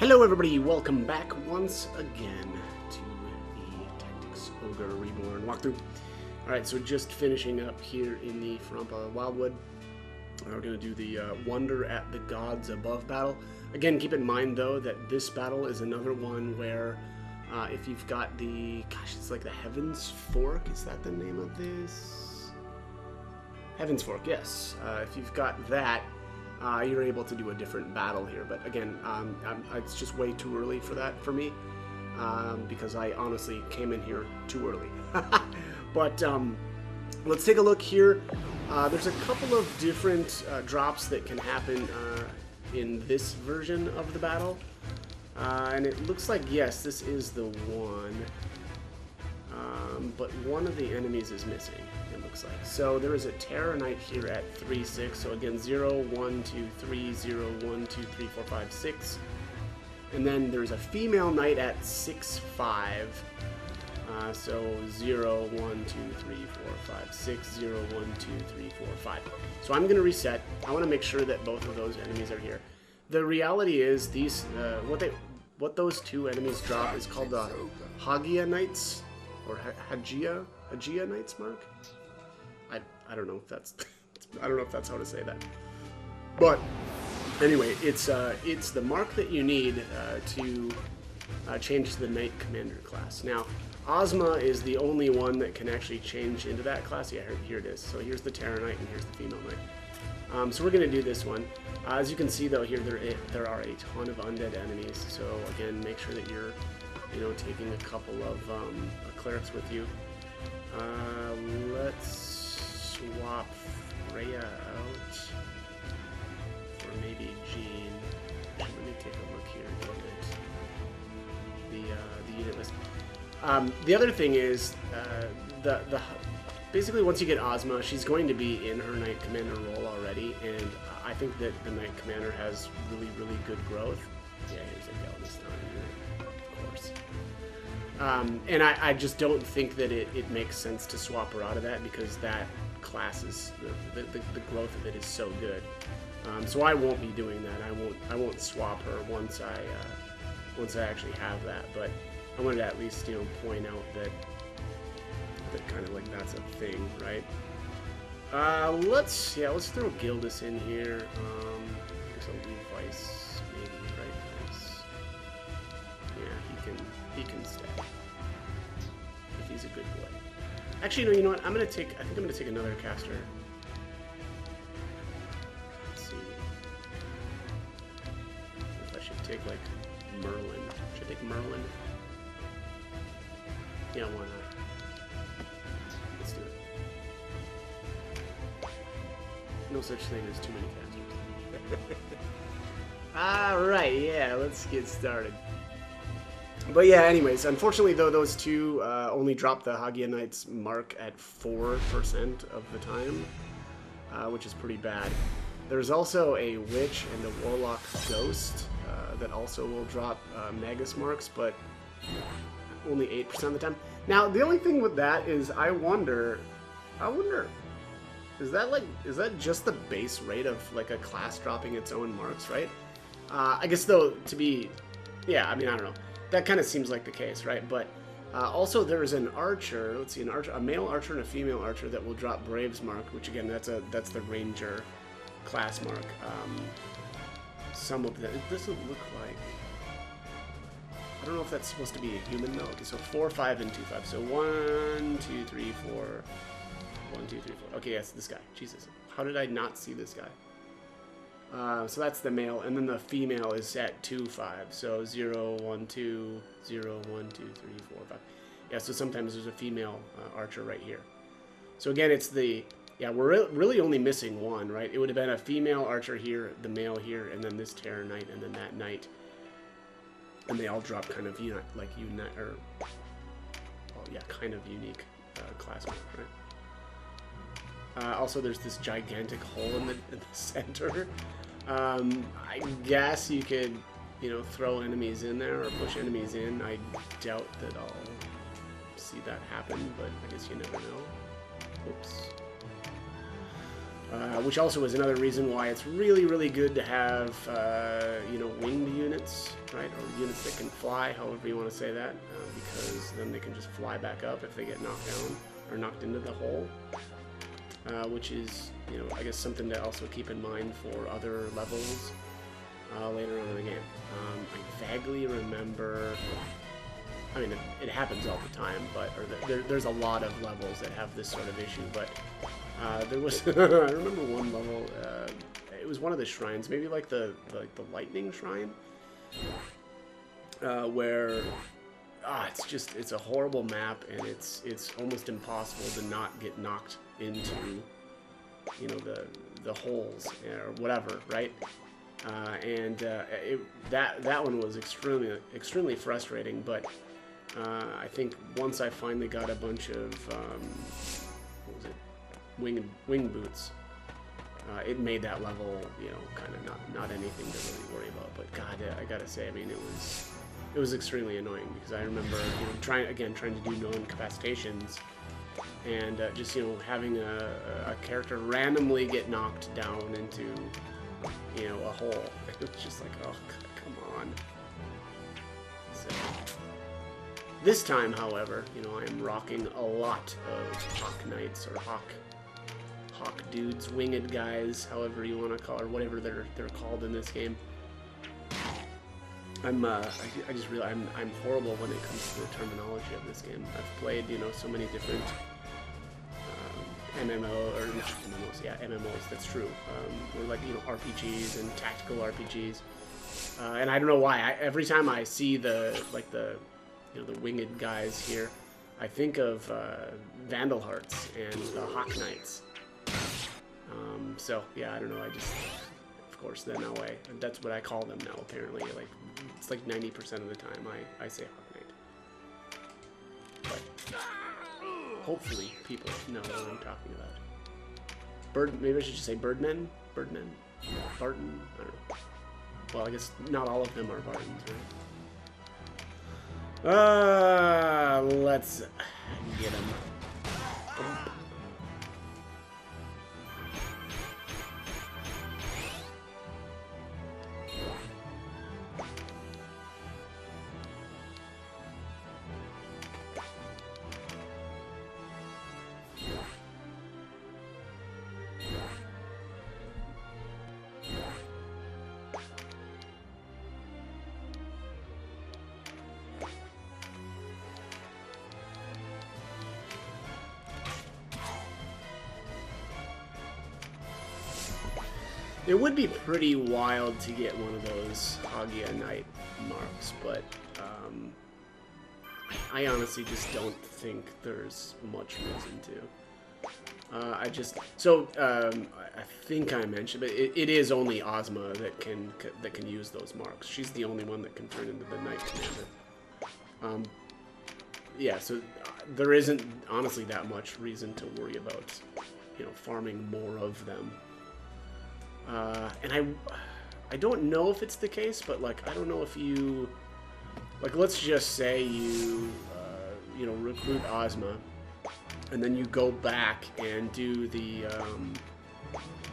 Hello everybody, welcome back once again to the Tactics Ogre Reborn walkthrough. Alright, so just finishing up here in the Frampa Wildwood. We're going to do the Wonder at the Gods Above battle. Again, keep in mind though that this battle is another one where if you've got the, gosh, it's like the Heaven's Fork, is that the name of this? Heaven's Fork, yes. If you've got that, you're able to do a different battle here, but again, it's just way too early for that for me, because I honestly came in here too early. But let's take a look here. There's a couple of different drops that can happen in this version of the battle, and it looks like, yes, this is the one, but one of the enemies is missing. Looks like. So there is a Terror Knight here at 3-6. So again, 0, 1, 2, 3, 0, 1, 2, 3, 4, 5, 6. And then there's a female knight at 6, 5. So 0, 1, 2, 3, 4, 5, 6, 0, 1, 2, 3, 4, 5. So I'm going to reset. I want to make sure that both of those enemies are here. The reality is these what those two enemies drop is called the Hagia Knights or Hagia Knights, Mark. I don't know if that's I don't know if that's how to say that, but anyway, it's the mark that you need to change the Knight Commander class. Now, Ozma is the only one that can actually change into that class. Yeah, here it is. So here's the Terror Knight and here's the female Knight. So we're gonna do this one. As you can see though, here there are a ton of undead enemies. So again, make sure that you're taking a couple of clerics with you. Let's swap Freya out for maybe Jean. Let me take a look here again at the unit list. The other thing is basically once you get Ozma, she's going to be in her Knight Commander role already, and I think that the Knight Commander has really good growth. Yeah, here's a Galveston unit, of course. And I just don't think that it makes sense to swap her out of that, because that class is the growth of it is so good. So I won't be doing that. I won't swap her once I actually have that. But I wanted to at least point out that kind of like that's a thing, right? Let's throw Gildas in here. I guess I'll leave Vice maybe, right? Vice. Yeah, he can stay. If he's a good boy. Actually, no, you know what? I think I'm gonna take another caster. Let's see. If I should take like Merlin. Should I take Merlin? Yeah, why not? Let's do it. No such thing as too many casters. Alright, yeah, let's get started. But yeah, anyways, unfortunately though, those two only drop the Hagia Knights mark at 4% of the time, which is pretty bad. There's also a Witch and a Warlock Ghost that also will drop Magus marks, but only 8% of the time. Now, the only thing with that is I wonder, is that just the base rate of like a class dropping its own marks, right? I guess though, yeah, I mean, I don't know. That kind of seems like the case, right? But also there's an archer. Let's see, a male archer and a female archer that will drop Brave's mark, which again, that's the Ranger class mark. Some of them, it doesn't look like. I don't know if that's supposed to be a human though. Okay, so 4, 5, and 2, 5. So 1, 2, 3, 4. 1, 2, 3, 4. Okay, yes, this guy. Jesus, how did I not see this guy? So that's the male, and then the female is at 2, 5. So 0, 1, 2, 0, 1, 2, 3, 4, 5. Yeah, so sometimes there's a female archer right here. So again, it's we're really only missing one, right? It would have been a female archer here, the male here, and then this Terror Knight, and then that Knight. And they all drop kind of kind of unique class mark, right? Also, there's this gigantic hole in the center. I guess you could, throw enemies in there or push enemies in. I doubt that I'll see that happen, but I guess you never know. Oops. which also is another reason why it's really, really good to have, you know, winged units, right? Or units that can fly, however you want to say that, because then they can just fly back up if they get knocked down or knocked into the hole, which is, you know, I guess something to also keep in mind for other levels later on in the game. I vaguely remember, I mean, it happens all the time, but there's a lot of levels that have this sort of issue, but there was, I remember one level, it was one of the shrines, maybe like the lightning shrine, where, it's a horrible map, and it's almost impossible to not get knocked into, you know, the holes or whatever, right? That one was extremely frustrating, but I think once I finally got a bunch of what was it, wing boots, it made that level, you know, kind of not anything to really worry about. But God, I gotta say, I mean, it was extremely annoying, because I remember, you know, trying to do no incapacitations, and just, you know, having a character randomly get knocked down into, you know, a hole. It was just like, oh, come on. So, this time, however, you know, I am rocking a lot of Hawk Knights, or Hawk dudes, winged guys, however you want to call, or whatever they're called in this game. I just realize I'm horrible when it comes to the terminology of this game. I've played, you know, so many different MMOs, that's true. Or like, you know, RPGs and tactical RPGs. And I don't know why, every time I see the winged guys here, I think of Vandal Hearts and the Hawk Knights. So, yeah, I don't know, of course, then now that's what I call them now, apparently. Like, it's like 90% of the time I say Hawk Knight. But hopefully people know what I'm talking about. Maybe I should just say Birdmen? Barton? I don't know. Well, I guess not all of them are Bartons, right? Let's get them. It would be pretty wild to get one of those Hagia Knight marks, but I honestly just don't think there's much reason to. I think I mentioned, but it is only Ozma that can use those marks. She's the only one that can turn into the Knight Commander. Yeah, so there isn't honestly that much reason to worry about, you know, farming more of them. And I don't know if it's the case, but, like, I don't know if you, like, let's just say you, you know, recruit Ozma, and then you go back and do the, you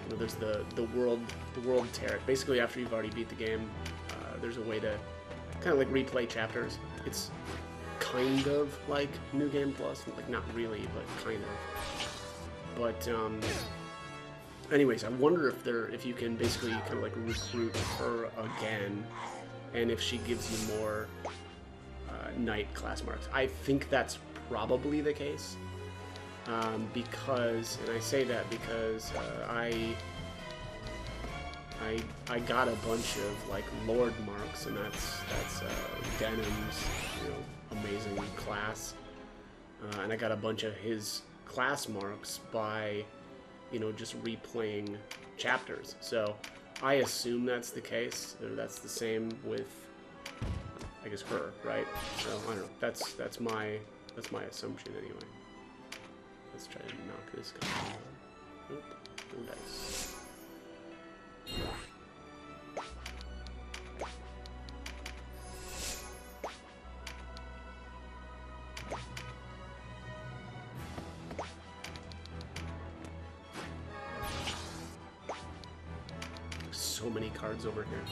know, there's the world tear. Basically, after you've already beat the game, there's a way to kind of like replay chapters. It's kind of like New Game Plus, like not really, but kind of. But anyways, I wonder if you can basically kind of like recruit her again, and if she gives you more Knight class marks. I think that's probably the case, because, and I say that because I got a bunch of like Lord marks, and that's Denham's, you know, amazing class, and I got a bunch of his class marks by, you know, just replaying chapters. So I assume that's the case, or that's the same with, I guess, her, right? So I don't know. That's my assumption anyway. Let's try to knock this guy down. Nope. No dice. so many cards over here.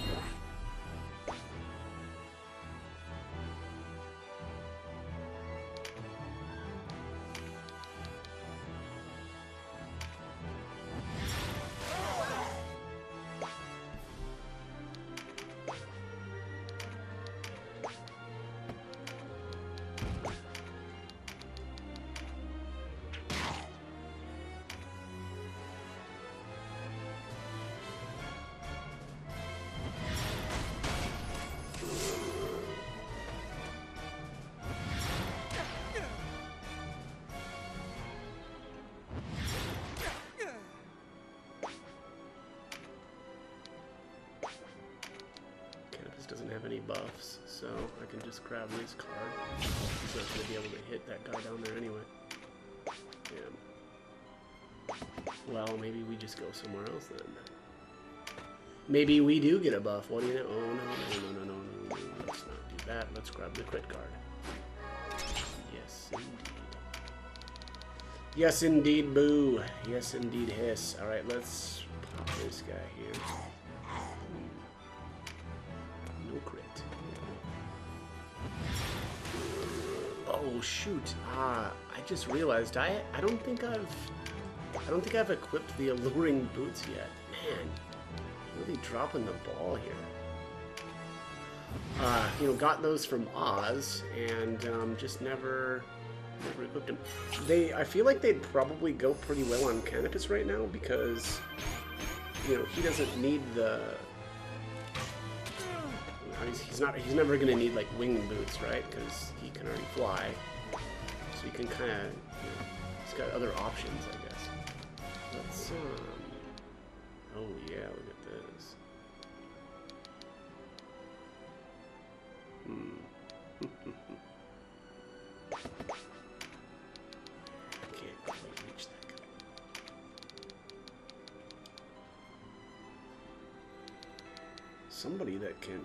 Doesn't have any buffs, so I can just grab this card. He's not going to be able to hit that guy down there anyway. Yeah. Well, maybe we just go somewhere else then. Maybe we do get a buff. What do you know? Oh, no. Let's not do that. Let's grab the crit card. Yes, indeed. Yes, indeed, boo. Yes, indeed, hiss. Alright, let's pop this guy here. Crit. Oh shoot! I just realized I don't think I've equipped the alluring boots yet. Man, really dropping the ball here. You know, got those from Oz and just never equipped them. I feel like they'd probably go pretty well on Canopus right now because you know he doesn't need the. He's never gonna need like wing boots, right? Because he can already fly, so he can kind of, you know, he's got other options, I guess. Let's oh yeah, look at this. I can't quite reach that guy. Somebody that can.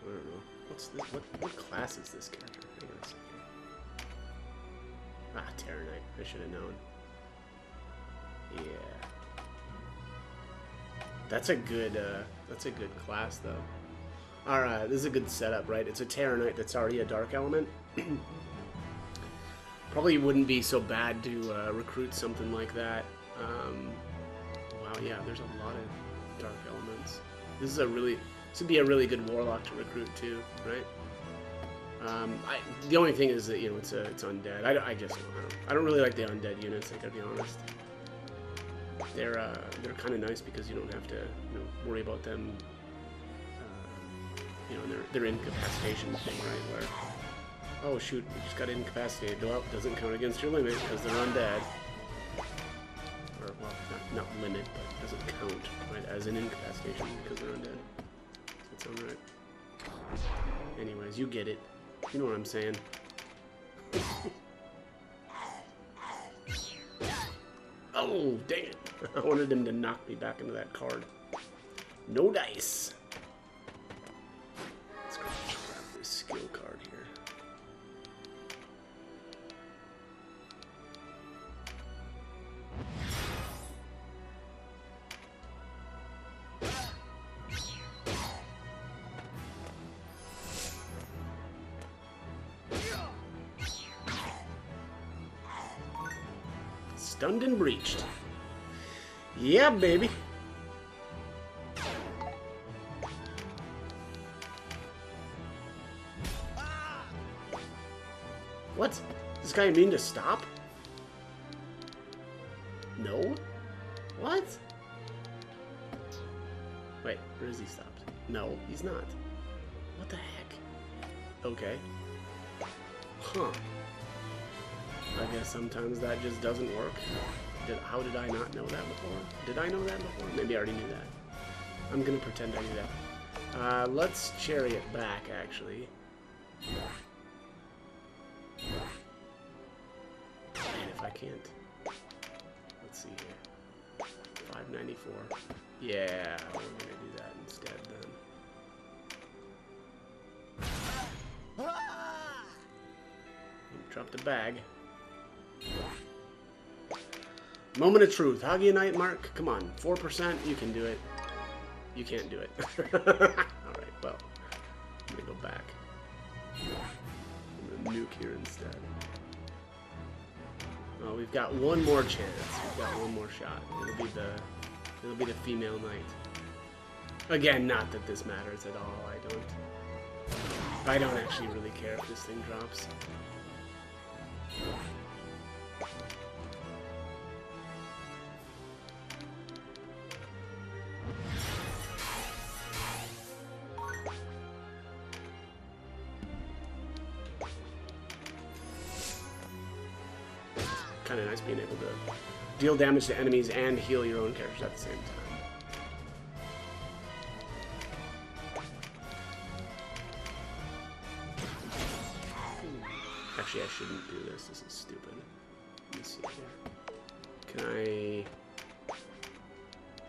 I don't know. What's this? What class is this character? Hang on a second. Ah, Terranite. I should have known. Yeah. That's a good class though. Alright, this is a good setup, right? It's a Terranite that's already a dark element. Probably wouldn't be so bad to recruit something like that. Wow, yeah, there's a lot of dark elements. This would be a really good warlock to recruit too, right? The only thing is that, you know, it's undead. I don't really like the undead units. I gotta be honest. They're kind of nice because you don't have to, you know, worry about them. You know, their incapacitation thing, right? Where, oh shoot, you just got incapacitated. Well, it doesn't count against your limit because they're undead. Or well, not limit, but doesn't count, right, as an incapacitation because they're undead. That's alright. Anyways, you get it. You know what I'm saying. Oh, dang it. I wanted him to knock me back into that card. No dice. Let's grab this skill card here. Stunned and breached. Yeah, baby. What? Does this guy mean to stop? No? What? Wait, where is he stopped? No, he's not. What the heck? Okay. Huh. I guess sometimes that just doesn't work. How did I not know that before? Did I know that before? Maybe I already knew that. I'm gonna pretend I knew that. Let's chariot back, actually. And if I can't... Let's see here. 594. Yeah, we're gonna do that instead, then. Drop the bag. Moment of truth. Hagianite Mark, come on. 4%, you can do it. You can't do it. Alright, well. I'm gonna go back. I'm gonna nuke here instead. Oh, we've got one more chance. We've got one more shot. It'll be the female knight. Again, not that this matters at all. I don't actually really care if this thing drops. Kind of nice being able to deal damage to enemies and heal your own characters at the same time. Actually, I shouldn't do this. This is stupid. Let me see here. Can I...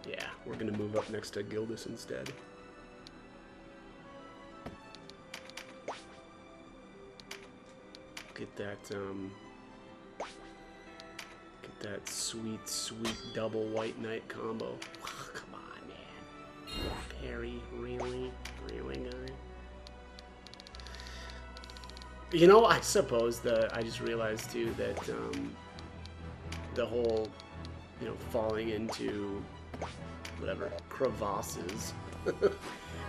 Yeah, we're going to move up next to Gildas instead. Get that sweet, sweet double white knight combo. Oh, come on, man. Parry, really? Really, guy? You know, I suppose I just realized, too, that the whole, you know, falling into, whatever, crevasses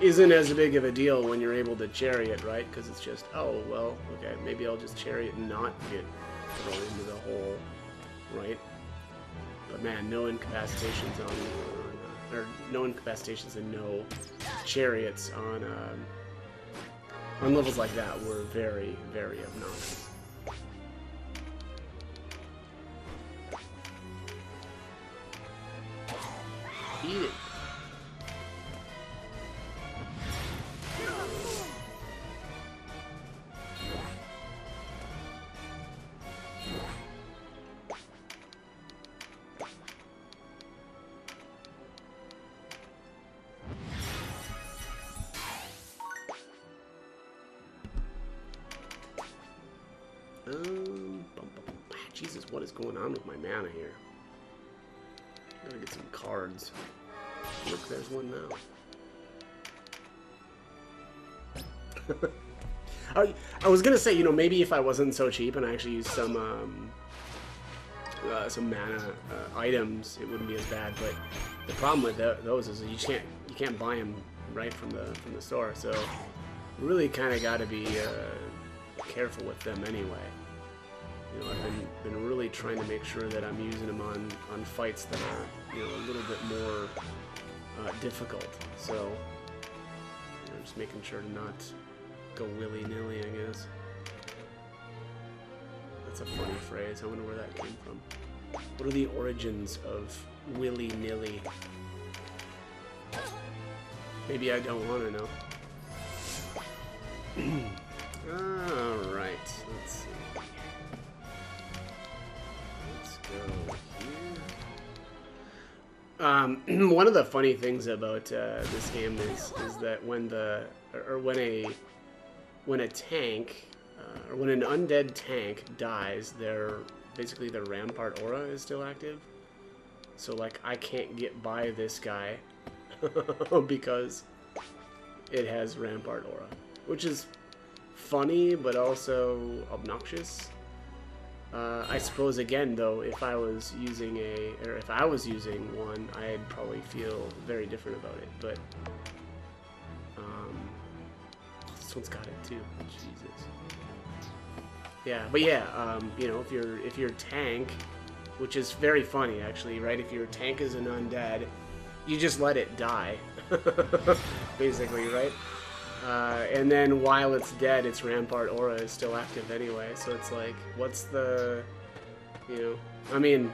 isn't as big of a deal when you're able to chariot, right? Because it's just, oh, well, okay, maybe I'll just chariot and not get thrown into the hole, right? But man, no incapacitations or no incapacitations and no chariots on levels like that were very, very obnoxious. Eat it. Jesus, what is going on with my mana here? Gotta get some cards. Look, there's one now. I was gonna say, you know, maybe if I wasn't so cheap and I actually used some mana items, it wouldn't be as bad. But the problem with those is you can't buy them right from the store. So really, kind of got to be careful with them anyway. You know, I've been really trying to make sure that I'm using them on fights that are, you know, a little bit more difficult. So, you know, just making sure to not go willy-nilly, I guess. That's a funny phrase. I wonder where that came from. What are the origins of willy-nilly? Maybe I don't want to know. Alright, let's see. One of the funny things about this game is that when a tank or when an undead tank dies, basically their rampart aura is still active. So like I can't get by this guy because it has rampart aura, which is funny but also obnoxious. I suppose again though, if I was using one, I'd probably feel very different about it. But this one's got it too. Jesus. Yeah, but yeah, you know, if your tank, which is very funny actually, right? If your tank is an undead, you just let it die, basically, right? And then while it's dead, its rampart aura is still active anyway. So it's like, what's the, you know? I mean,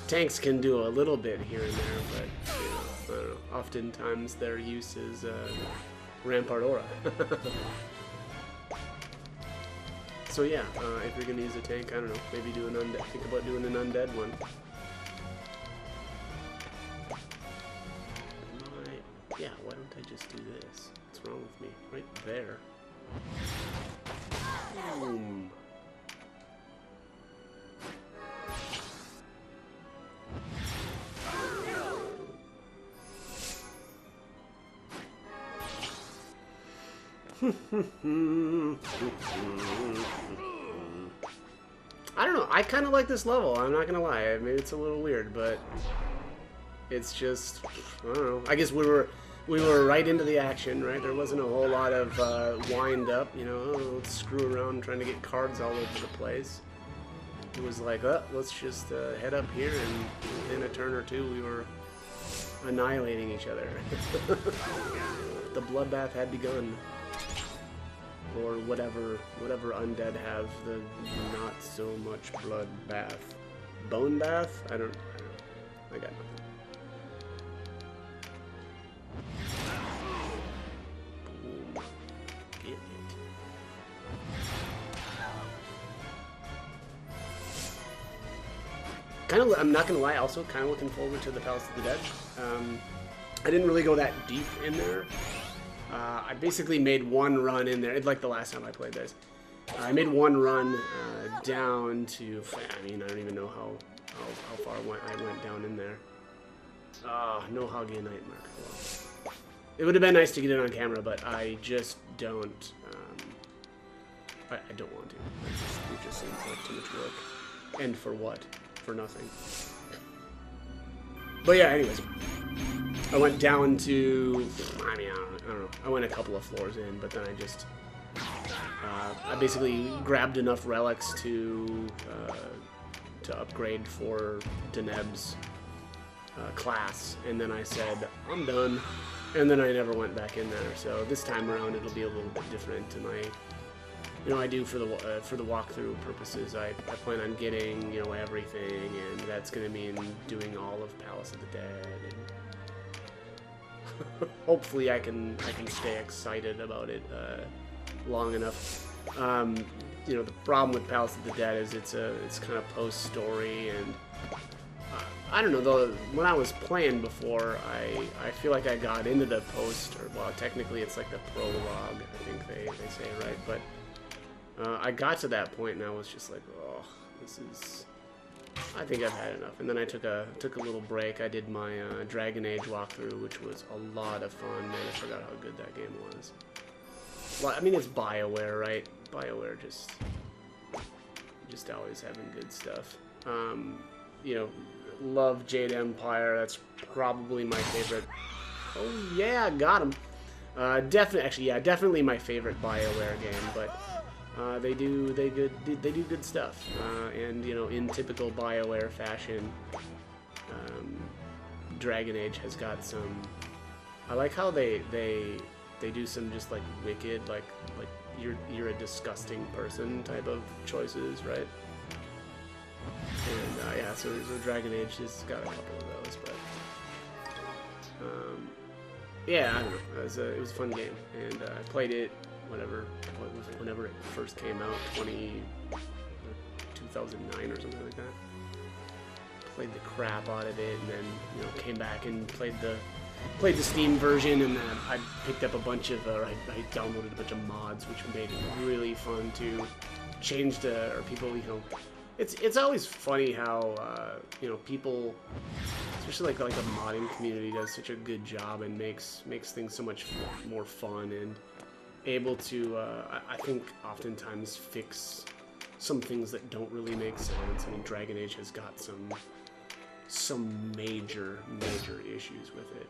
tanks can do a little bit here and there, but you know, I don't know. Oftentimes their use is rampart aura. So yeah, if you're gonna use a tank, I don't know, maybe do an undead. Think about doing an undead one. Yeah, why don't I just do this? What's wrong with me? Right there. Boom. I don't know. I kind of like this level. I'm not gonna lie. Maybe it's a little weird, but it's just, I don't know. I guess we were right into the action, right? There wasn't a whole lot of wind up. You know, oh, let's screw around trying to get cards all over the place. It was like, let's just head up here, and in a turn or two, we were annihilating each other. The bloodbath had begun. Or whatever undead have the not so much blood bath. Bone bath? I don't know. I got nothing. Boom. Get it. I'm not gonna lie, also kind of looking forward to the Palace of the Dead. I didn't really go that deep in there. I basically made one run in there, like the last time I played this. I made one run down to, I mean, I don't even know how far I went down in there. No Hoggy Nightmare. Well, it would have been nice to get it on camera, but I just don't, I don't want to. It just seems like too much work. And for what? For nothing. But yeah, anyways. I went down to, I mean, I don't know. I went a couple of floors in, but then I just, I basically grabbed enough relics to upgrade for Deneb's class, and then I said, I'm done, and then I never went back in there. So this time around, it'll be a little bit different, and I do for the walkthrough purposes. I plan on getting, everything, and that's gonna mean doing all of Palace of the Dead. And hopefully I can stay excited about it long enough. The problem with Palace of the Dead is it's kind of post-story, and I don't know, though, when I was playing before, I feel like I got into the post, or well, technically it's like the prologue, I think they say, right? But I got to that point and I was just like, oh, I think I've had enough. And then I took a little break. I did my Dragon Age walkthrough, which was a lot of fun. Man, I forgot how good that game was. Well, I mean, it's BioWare, right? BioWare just always having good stuff. Love Jade Empire. That's probably my favorite. Oh yeah, got him. Definitely my favorite BioWare game, but. They do good stuff, and in typical BioWare fashion, Dragon Age has got some. I like how they do some just like wicked, like you're a disgusting person type of choices, right? And yeah, so Dragon Age has got a couple of those, but yeah, I don't know. It was a fun game, and I played it. Whenever it first came out, 2009 or something like that. Played the crap out of it, and then came back and played the Steam version, and then I picked up a bunch of, I downloaded a bunch of mods, which made it really fun to change or people, it's always funny how people, especially like the modding community, does such a good job and makes things so much more fun and able to, I think, oftentimes fix some things that don't really make sense. I mean, Dragon Age has got some major issues with it.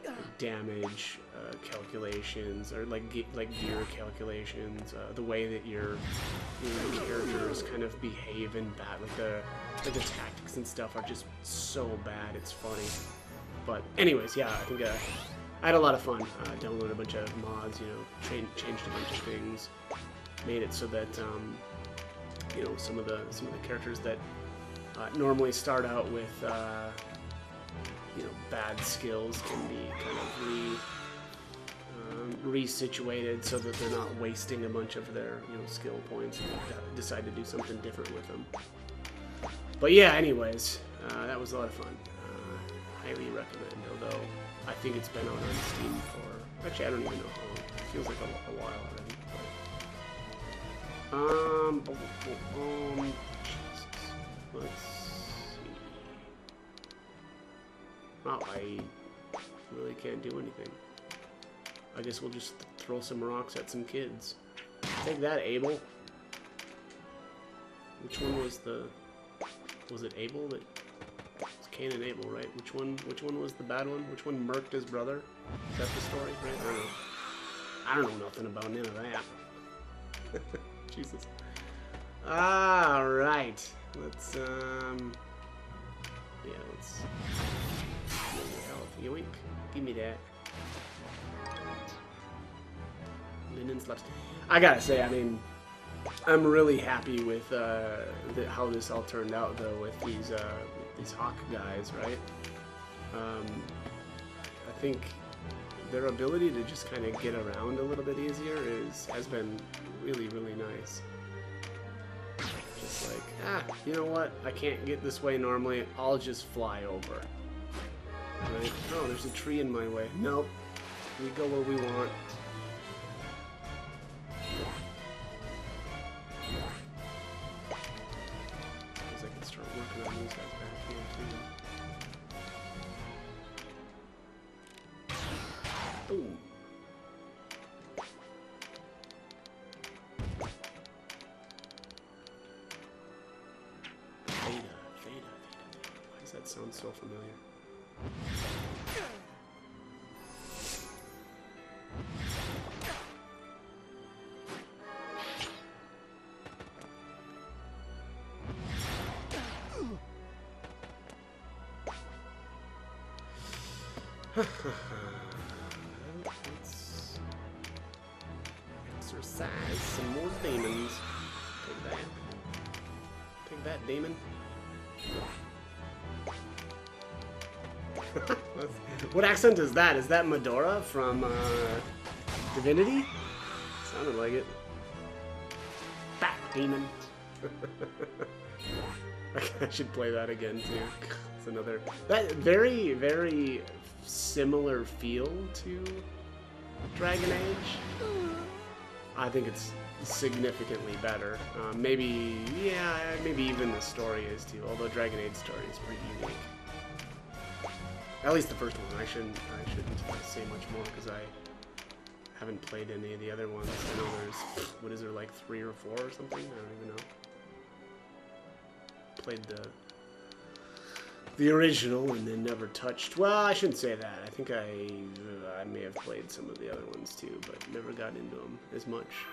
Like damage calculations, or like gear calculations, the way that your characters kind of behave in battle, like the tactics and stuff are just so bad. It's funny. But anyways, yeah, I think. I had a lot of fun. Downloaded a bunch of mods, changed a bunch of things, made it so that some of the characters that normally start out with bad skills can be kind of resituated so that they're not wasting a bunch of their skill points and decide to do something different with them. But yeah, anyways, that was a lot of fun. Highly recommend, although I think it's been out on Steam for, actually I don't even know how long. It feels like a while already. Jesus. Let's see. Oh, I really can't do anything. I guess we'll just throw some rocks at some kids. Take that, Abel. Which one was the... Was it Abel that... It's Cain and Abel, right? Which one was the bad one? Which one murked his brother? Is that the story? Right? I don't know. I don't know nothing about none of that. Jesus. Alright. Let's, yeah, let's... Health. Yoink. Give me that. Linens left. I gotta say, I mean, I'm really happy with how this all turned out, though, with these Hawk guys, right? I think their ability to just kind of get around a little bit easier has been really, really nice. Just like, you know what? I can't get this way normally. I'll just fly over. Right? Oh, there's a tree in my way. Nope. We go where we want. Suppose I can start working on these guys back here too. Boom. Theta. Why does that sound so familiar? Let's exercise some more demons. Take that. Take that, demon. What accent is that? Is that Medora from Divinity? Sounded like it. Back, demon. I should play that again too. It's another that very, very similar feel to Dragon Age. I think it's significantly better. Maybe even the story is too. Although Dragon Age story is pretty unique. At least the first one. I shouldn't say much more because I haven't played any of the other ones. I know there's, what is there, like 3 or 4 or something? I don't even know. Played the original and then never touched. Well, I shouldn't say that. I think I may have played some of the other ones too, but never got into them as much.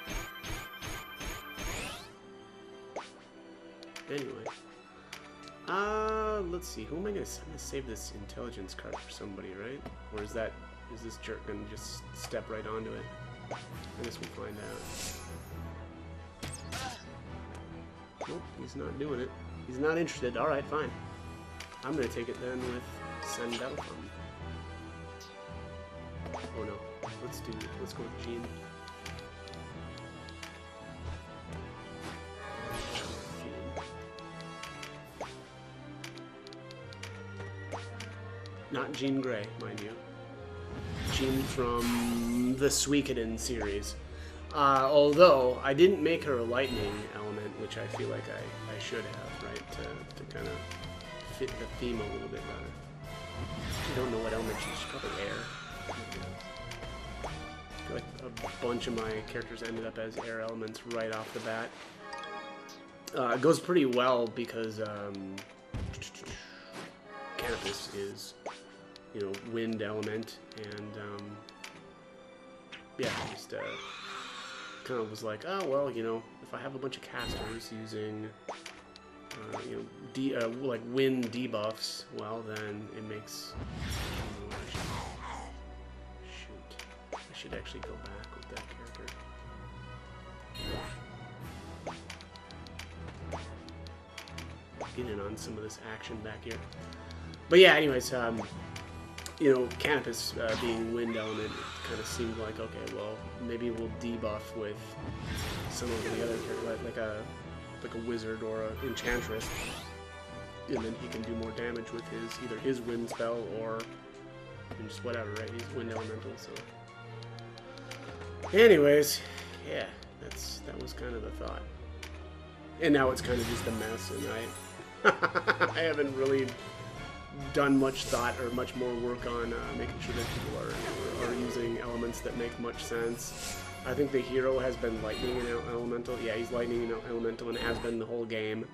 Anyway. Let's see. Who am I gonna save this intelligence card for somebody, right? Or is this jerk gonna just step right onto it? I guess we'll find out. Nope, he's not doing it. He's not interested. Alright, fine. I'm gonna take it then with Sandalphon. Oh no. Let's go with Jean. Not Jean Grey, mind you. Jean from the Suikoden series. Although, I didn't make her a lightning element, which I feel like I should have, right? To kind of fit the theme a little bit better. I don't know what element she's probably air. I feel like a bunch of my characters ended up as air elements right off the bat. It goes pretty well because Canopus is, you know, wind element, and yeah, just kind of was like, oh well, you know, if I have a bunch of casters using you know, like wind debuffs, well then it makes. Shoot, I should actually go back with that character. Get in on some of this action back here. But yeah, anyways, you know, Canopus being wind element, it kind of seemed like, okay, well, maybe we'll debuff with some of the other characters, like a wizard or an enchantress, and then he can do more damage with either his wind spell or just whatever, right? He's wind elemental, so. Anyways, yeah, that was kind of the thought. And now it's kind of just a mess, and I haven't really done much thought or much more work on making sure that people are are using elements that make much sense. I think the hero has been lightning and elemental. Yeah, he's lightning and elemental and has been the whole game.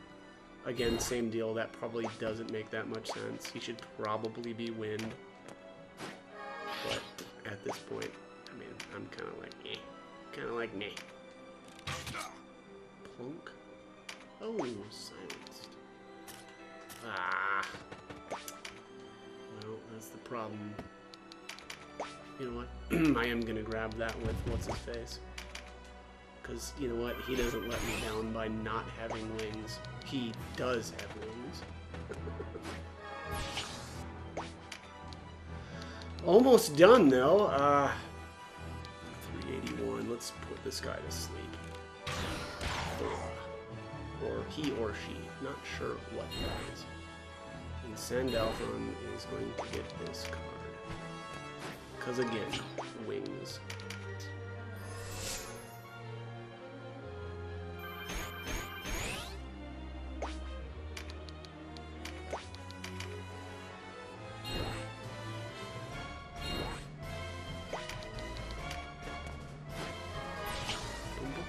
Again, same deal. That probably doesn't make that much sense. He should probably be wind. But at this point, I mean, I'm kind of like, eh. Kind of like, meh. Plunk. Oh, silenced. Ah. Well, that's the problem. You know what? I am going to grab that with what's-his-face. Because, you know what? He doesn't let me down by not having wings. He does have wings. Almost done, though. 381. Let's put this guy to sleep. Or he or she. Not sure what that is. And Sandalphon is going to get this card. Because again, wings.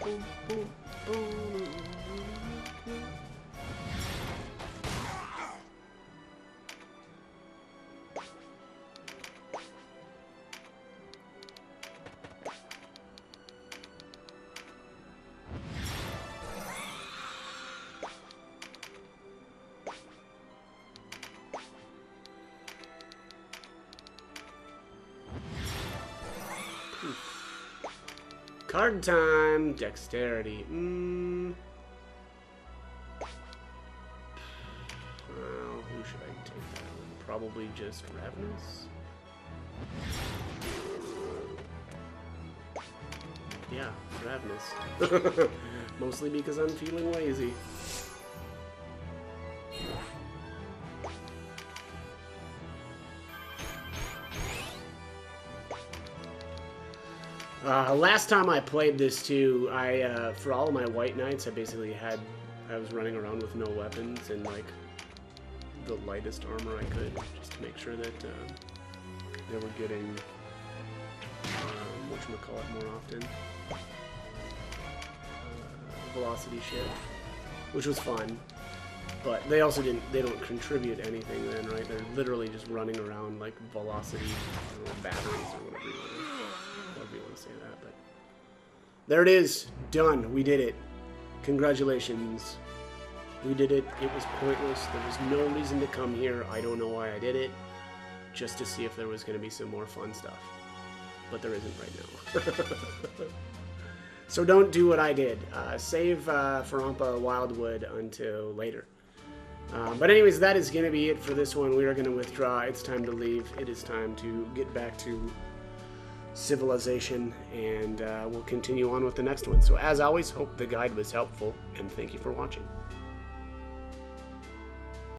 Boom, boom, boom, boom. Card time! Dexterity. Well, who should I take that on? Probably just Ravenous? Yeah, Ravenous. Mostly because I'm feeling lazy. Last time I played this too, for all of my White Knights, I was running around with no weapons and like the lightest armor I could, just to make sure that they were getting whatchamacallit more often. Velocity shift, which was fun, but they also don't contribute anything then, right? They're literally just running around like velocity batteries or whatever you want to say that, but there it is, done. We did it. Congratulations. We did it. It was pointless. There was no reason to come here. I don't know why I did it. Just to see if there was going to be some more fun stuff. But there isn't right now. So don't do what I did. Save Farampa Wildwood until later. But anyways, that is going to be it for this one. We are going to withdraw. It's time to leave. It is time to get back to civilization, and we'll continue on with the next one. So as always, hope the guide was helpful, and thank you for watching.